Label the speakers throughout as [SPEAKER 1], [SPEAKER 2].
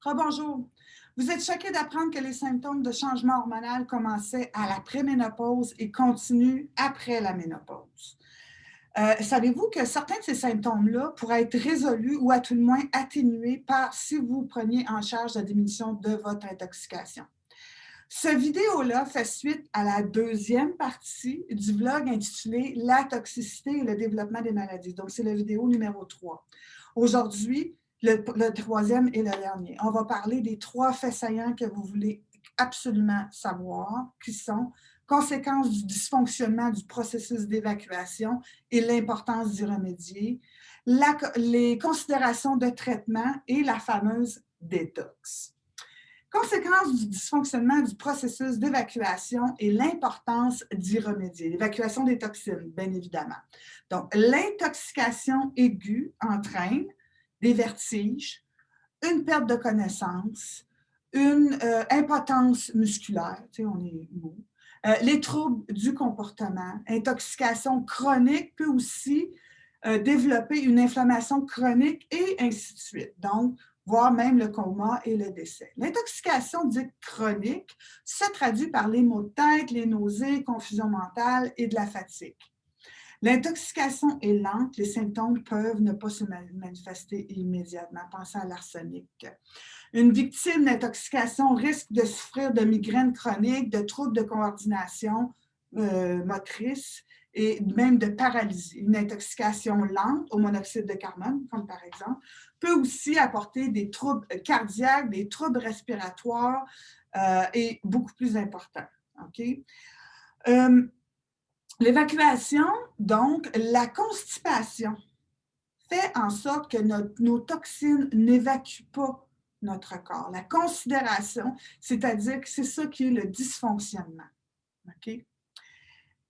[SPEAKER 1] Rebonjour. Vous êtes choqué d'apprendre que les symptômes de changement hormonal commençaient à la préménopause et continuent après la ménopause. Savez-vous que certains de ces symptômes-là pourraient être résolus ou à tout le moins atténués par si vous preniez en charge la diminution de votre intoxication? Cette vidéo-là fait suite à la deuxième partie du vlog intitulé La toxicité et le développement des maladies. Donc, c'est la vidéo numéro 3. Aujourd'hui, le troisième et le dernier. On va parler des 3 faits saillants que vous voulez absolument savoir, qui sont conséquences du dysfonctionnement du processus d'évacuation et l'importance d'y remédier, les considérations de traitement et la fameuse détox. Conséquences du dysfonctionnement du processus d'évacuation et l'importance d'y remédier. L'évacuation des toxines, bien évidemment. Donc, l'intoxication aiguë entraîne des vertiges, une perte de connaissance, une impotence musculaire, tu sais, on est mou, les troubles du comportement, intoxication chronique peut aussi développer une inflammation chronique et ainsi de suite. Donc, voire même le coma et le décès. L'intoxication dite chronique se traduit par les maux de tête, les nausées, confusion mentale et de la fatigue. L'intoxication est lente, les symptômes peuvent ne pas se manifester immédiatement. Pensez à l'arsenic. Une victime d'intoxication risque de souffrir de migraines chroniques, de troubles de coordination motrice et même de paralysie. Une intoxication lente au monoxyde de carbone, comme par exemple, peut aussi apporter des troubles cardiaques, des troubles respiratoires et beaucoup plus importants. Okay? L'évacuation, donc, la constipation fait en sorte que nos toxines n'évacuent pas notre corps. La considération, c'est-à-dire que c'est ça qui est le dysfonctionnement. Okay?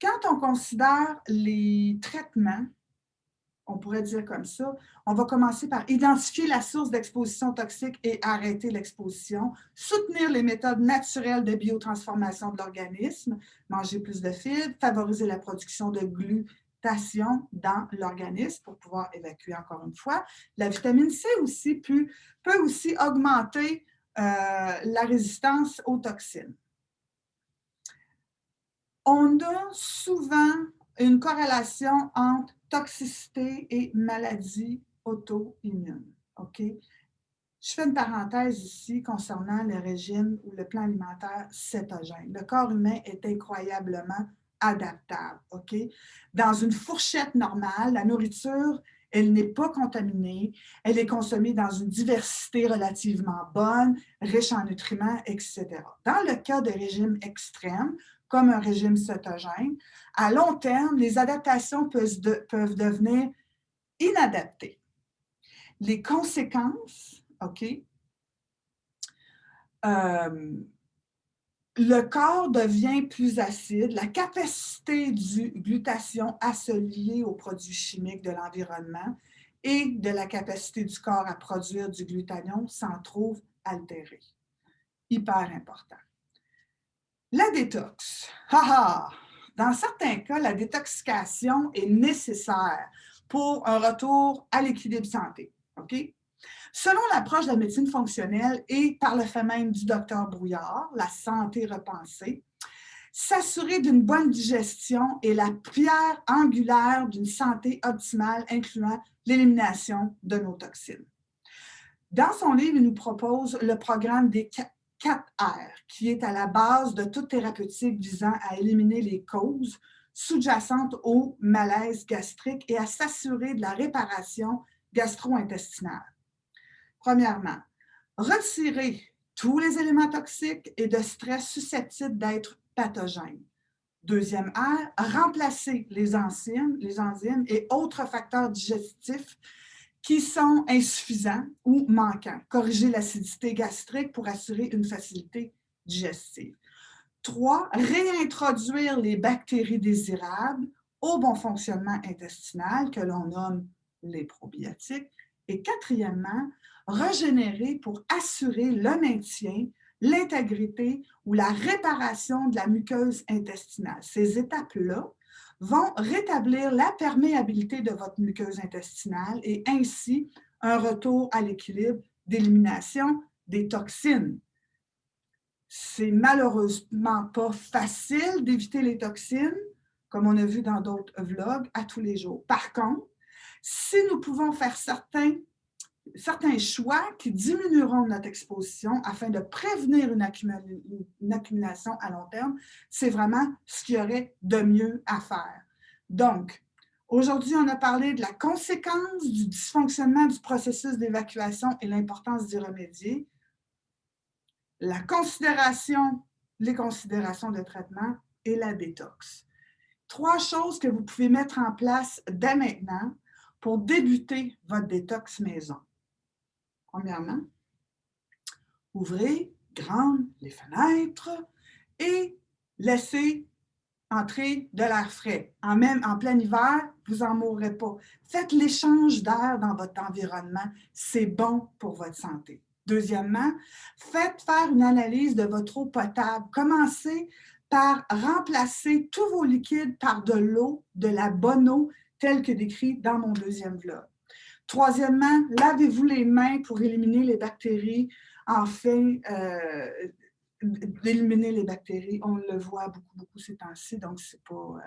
[SPEAKER 1] Quand on considère les traitements, on pourrait dire comme ça, on va commencer par identifier la source d'exposition toxique et arrêter l'exposition, soutenir les méthodes naturelles de biotransformation de l'organisme, manger plus de fibres, favoriser la production de glutathion dans l'organisme pour pouvoir évacuer encore une fois. La vitamine C aussi peut aussi augmenter la résistance aux toxines. On a souvent une corrélation entre toxicité et maladie auto-immune. OK? Je fais une parenthèse ici concernant le régime ou le plan alimentaire cétogène. Le corps humain est incroyablement adaptable. OK? Dans une fourchette normale, la nourriture, elle n'est pas contaminée, elle est consommée dans une diversité relativement bonne, riche en nutriments, etc. Dans le cas de régimes extrêmes, comme un régime cétogène, à long terme, les adaptations peuvent devenir inadaptées. Les conséquences, OK, le corps devient plus acide, la capacité du glutathion à se lier aux produits chimiques de l'environnement et de la capacité du corps à produire du glutathion s'en trouve altérée. Hyper important. La détox. Dans certains cas, la détoxication est nécessaire pour un retour à l'équilibre santé. OK? Selon l'approche de la médecine fonctionnelle et par le fait même du docteur Brouillard, la santé repensée, s'assurer d'une bonne digestion est la pierre angulaire d'une santé optimale, incluant l'élimination de nos toxines. Dans son livre, il nous propose le programme des 4 R, qui est à la base de toute thérapeutique visant à éliminer les causes sous-jacentes au malaise gastrique et à s'assurer de la réparation gastro-intestinale. Premièrement, retirer tous les éléments toxiques et de stress susceptibles d'être pathogènes. Deuxième R, remplacer les enzymes et autres facteurs digestifs qui sont insuffisants ou manquants. Corriger l'acidité gastrique pour assurer une facilité digestive. 3, réintroduire les bactéries désirables au bon fonctionnement intestinal que l'on nomme les probiotiques. Et quatrièmement, régénérer pour assurer le maintien, l'intégrité ou la réparation de la muqueuse intestinale. Ces étapes-là vont rétablir la perméabilité de votre muqueuse intestinale et ainsi un retour à l'équilibre d'élimination des toxines. C'est malheureusement pas facile d'éviter les toxines, comme on a vu dans d'autres vlogs, à tous les jours. Par contre, si nous pouvons faire certains choix qui diminueront notre exposition afin de prévenir une accumulation à long terme, c'est vraiment ce qu'il y aurait de mieux à faire. Donc, aujourd'hui, on a parlé de la conséquence du dysfonctionnement du processus d'évacuation et l'importance d'y remédier, les considérations de traitement et la détox. 3 choses que vous pouvez mettre en place dès maintenant pour débuter votre détox maison. Premièrement, ouvrez grandes les fenêtres et laissez entrer de l'air frais. En plein hiver, vous n'en mourrez pas. Faites l'échange d'air dans votre environnement. C'est bon pour votre santé. Deuxièmement, faites faire une analyse de votre eau potable. Commencez par remplacer tous vos liquides par de l'eau, de la bonne eau, telle que décrit dans mon deuxième vlog. Troisièmement, lavez-vous les mains pour éliminer les bactéries. Enfin, d'éliminer les bactéries, on le voit beaucoup ces temps-ci, donc c'est pas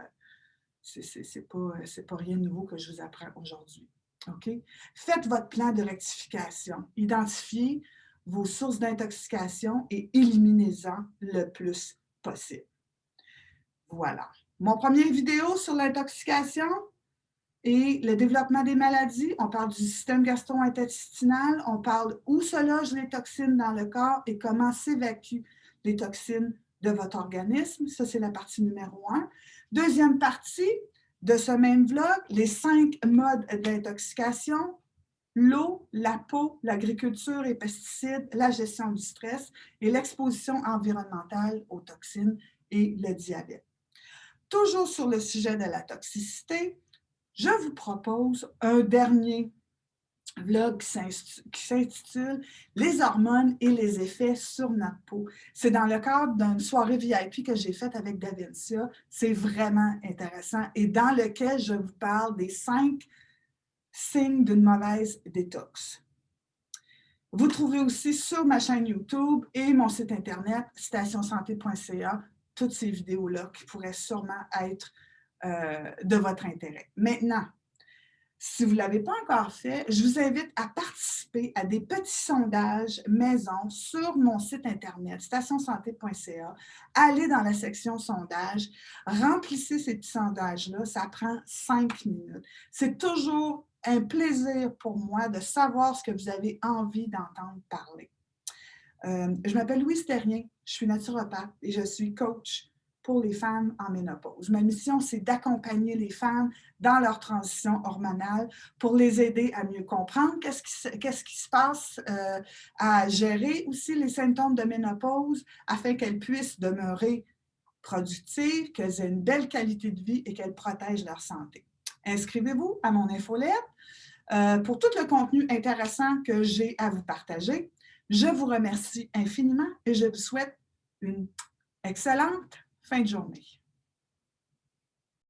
[SPEAKER 1] rien de nouveau que je vous apprends aujourd'hui. OK? Faites votre plan de rectification. Identifiez vos sources d'intoxication et éliminez-en le plus possible. Voilà. Mon première vidéo sur l'intoxication et le développement des maladies. On parle du système gastro-intestinal, on parle où se logent les toxines dans le corps et comment s'évacuent les toxines de votre organisme. Ça, c'est la partie numéro 1. Deuxième partie de ce même vlog, les 5 modes d'intoxication: l'eau, la peau, l'agriculture et pesticides, la gestion du stress et l'exposition environnementale aux toxines et le diabète. Toujours sur le sujet de la toxicité, je vous propose un dernier vlog qui s'intitule « Les hormones et les effets sur notre peau ». C'est dans le cadre d'une soirée VIP que j'ai faite avec Davincia. C'est vraiment intéressant et dans lequel je vous parle des 5 signes d'une mauvaise détox. Vous trouvez aussi sur ma chaîne YouTube et mon site internet citationsanté.ca toutes ces vidéos-là qui pourraient sûrement être de votre intérêt. Maintenant, si vous ne l'avez pas encore fait, je vous invite à participer à des petits sondages maison sur mon site internet citationsanté.ca. Allez dans la section sondages, remplissez ces petits sondages-là, ça prend 5 minutes. C'est toujours un plaisir pour moi de savoir ce que vous avez envie d'entendre parler. Je m'appelle Louise Terrien, je suis naturopathe et je suis coach pour les femmes en ménopause. Ma mission, c'est d'accompagner les femmes dans leur transition hormonale pour les aider à mieux comprendre qu'est-ce qui se passe, à gérer aussi les symptômes de ménopause afin qu'elles puissent demeurer productives, qu'elles aient une belle qualité de vie et qu'elles protègent leur santé. Inscrivez-vous à mon infolette pour tout le contenu intéressant que j'ai à vous partager. Je vous remercie infiniment et je vous souhaite une excellente fin de journée.